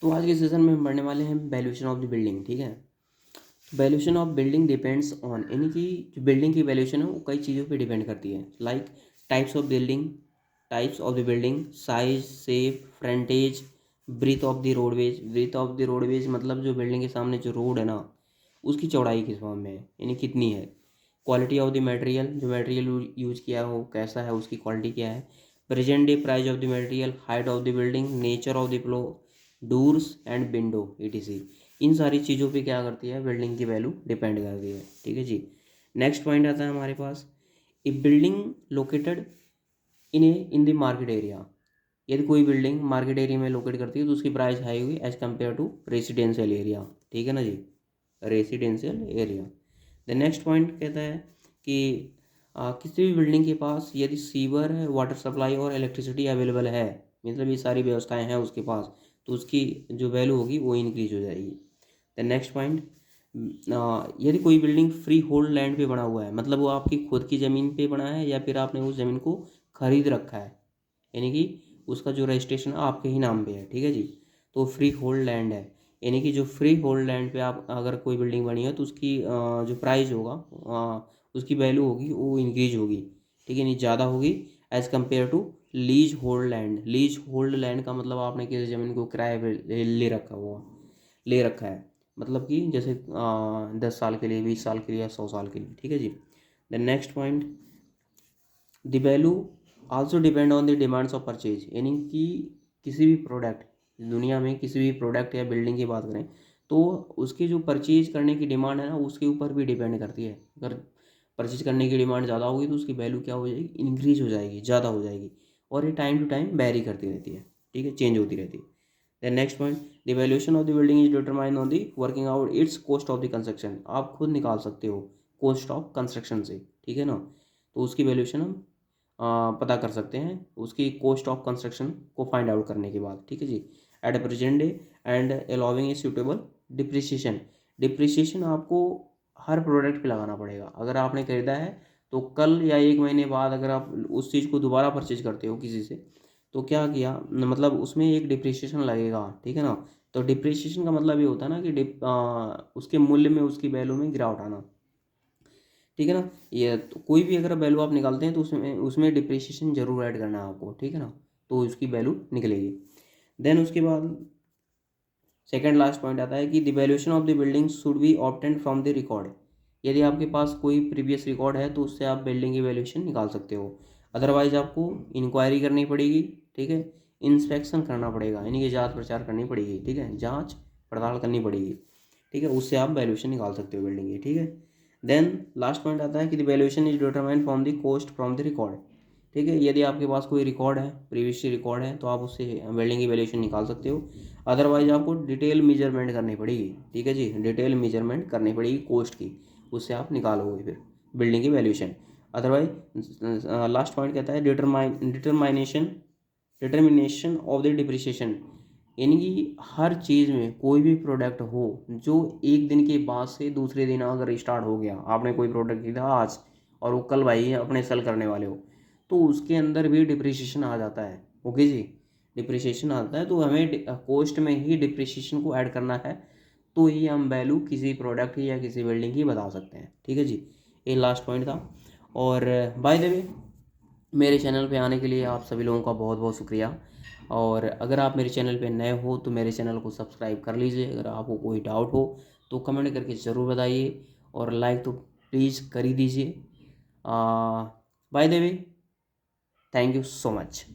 तो आज के सेशन में हम पढ़ने वाले हैं वैल्यूएशन ऑफ द बिल्डिंग। ठीक है, valuation of building depends on, यानी कि जो बिल्डिंग की वैल्यूएशन है वो कई चीज़ों पे डिपेंड करती है। Like types of the building, size, shape, frontage, breadth of the roadways. Breadth of the roadways मतलब जो बिल्डिंग के सामने जो रोड है ना, उसकी चौड़ाई किस फॉर्म में है, यानी कितनी है। क्वालिटी ऑफ द मटेरियल, जो मटेरियल यूज किया हो कैसा है, उसकी क्वालिटी क्या है। Present day price of the material, height of the building, nature of the flow, doors and window etc। इन सारी चीज़ों पे क्या करती है, बिल्डिंग की वैल्यू डिपेंड करती है। ठीक है जी। नेक्स्ट पॉइंट आता है हमारे पास, a building located in the market area. यदि कोई बिल्डिंग मार्केट एरिया में लोकेट करती है तो उसकी प्राइस हाई होगी as compare to residential area. ठीक है ना जी, residential area. The next point कहता है कि किसी भी बिल्डिंग के पास यदि सीवर है, वाटर सप्लाई और इलेक्ट्रिसिटी अवेलेबल है, मतलब ये सारी व्यवस्थाएं हैं उसके पास, तो उसकी जो वैल्यू होगी वो इंक्रीज हो जाएगी। द नेक्स्ट पॉइंट, यदि कोई बिल्डिंग फ्री होल्ड लैंड पे बना हुआ है, मतलब वो आपकी खुद की ज़मीन पे बना है या फिर आपने उस ज़मीन को खरीद रखा है, यानी कि उसका जो रजिस्ट्रेशन आपके ही नाम पे है। ठीक है जी, तो फ्री होल्ड लैंड है, यानी कि जो फ्री होल्ड लैंड पे आप अगर कोई बिल्डिंग बनी है तो उसकी जो प्राइस होगा, उसकी वैल्यू होगी वो इंक्रीज होगी। ठीक है, नहीं ज़्यादा होगी as compare to leasehold land. Leasehold land का मतलब आपने किसी ज़मीन को किराए पे ले रखा है, मतलब कि जैसे 10 साल के लिए, 20 साल के लिए या 100 साल के लिए। ठीक है जी। The next point, the value also depend on the demands of purchase, यानी कि किसी भी प्रोडक्ट, दुनिया में किसी भी प्रोडक्ट या बिल्डिंग की बात करें तो उसकी जो परचेज करने की डिमांड है ना, उसके ऊपर भी डिपेंड करती है। अगर परचेज करने की डिमांड ज़्यादा होगी तो उसकी वैल्यू क्या हो जाएगी, इंक्रीज हो जाएगी, ज़्यादा हो जाएगी। और ये टाइम टू टाइम वेरी करती रहती है। ठीक है, चेंज होती रहती है। The next point, the valuation of the building is determine on the working out it's cost of the construction. आप खुद निकाल सकते हो कॉस्ट ऑफ कंस्ट्रक्शन से। ठीक है ना, तो उसकी वैल्यूएशन हम पता कर सकते हैं उसकी कॉस्ट ऑफ कंस्ट्रक्शन को फाइंड आउट करने के बाद। ठीक है जी। At a present day and allowing a suitable depreciation. Depreciation आपको हर प्रोडक्ट पे लगाना पड़ेगा। अगर आपने खरीदा है तो कल या 1 महीने बाद अगर आप उस चीज़ को दोबारा परचेज करते हो किसी से, तो क्या किया, मतलब उसमें एक डिप्रिसिएशन लगेगा। ठीक है ना, तो डिप्रिसिएशन का मतलब ये होता है ना कि उसके मूल्य में, उसकी वैल्यू में गिरावट आना। ठीक है ना, ये तो कोई भी अगर वैल्यू आप निकालते हैं तो उसमें उसमें डिप्रिसिएशन जरूर ऐड करना है आपको। ठीक है ना, तो उसकी वैल्यू निकलेगी। देन उसके बाद सेकंड लास्ट पॉइंट आता है कि the valuation of the building should be obtained from the record. यदि आपके पास कोई प्रीवियस रिकॉर्ड है तो उससे आप बिल्डिंग की वैल्यूएशन निकाल सकते हो। अदरवाइज आपको इंक्वायरी करनी पड़ेगी। ठीक है, इंस्पेक्शन करना पड़ेगा, यानी कि जांच प्रचार करनी पड़ेगी। ठीक है, जांच पड़ताल करनी पड़ेगी। ठीक है, उससे आप वैल्यूएशन निकाल सकते हो बिल्डिंग की। ठीक है, देन लास्ट पॉइंट आता है कि the valuation is determined from the cost from the record. ठीक है, यदि आपके पास कोई रिकॉर्ड है, प्रीवियस रिकॉर्ड है, तो आप उससे बिल्डिंग की वैल्यूएशन निकाल सकते हो। अदरवाइज आपको डिटेल मेजरमेंट करनी पड़ेगी। ठीक है जी, डिटेल मेजरमेंट करनी पड़ेगी कॉस्ट की, उससे आप निकालोगे फिर बिल्डिंग की वैल्यूएशन। अदरवाइज लास्ट पॉइंट कहता है डिटर्मिनेशन ऑफ द डिप्रिसिएशन, यानी कि हर चीज़ में कोई भी प्रोडक्ट हो जो एक दिन के बाद से दूसरे दिन अगर स्टार्ट हो गया, आपने कोई प्रोडक्ट खरीदा आज और वो कल भाई अपने सेल करने वाले हो, तो उसके अंदर भी डिप्रिसिएशन आ जाता है। ओके जी, डिप्रिसिएशन आता है, तो हमें कॉस्ट में ही डिप्रिसिएशन को ऐड करना है, तो ही हम वैल्यू किसी प्रोडक्ट की या किसी बिल्डिंग की बता सकते हैं। ठीक है जी, ये लास्ट पॉइंट था। और बाय द वे, मेरे चैनल पे आने के लिए आप सभी लोगों का बहुत बहुत शुक्रिया। और अगर आप मेरे चैनल पे नए हो तो मेरे चैनल को सब्सक्राइब कर लीजिए। अगर आपको कोई डाउट हो तो कमेंट करके ज़रूर बताइए, और लाइक तो प्लीज़ कर ही दीजिए। By the way, thank you so much.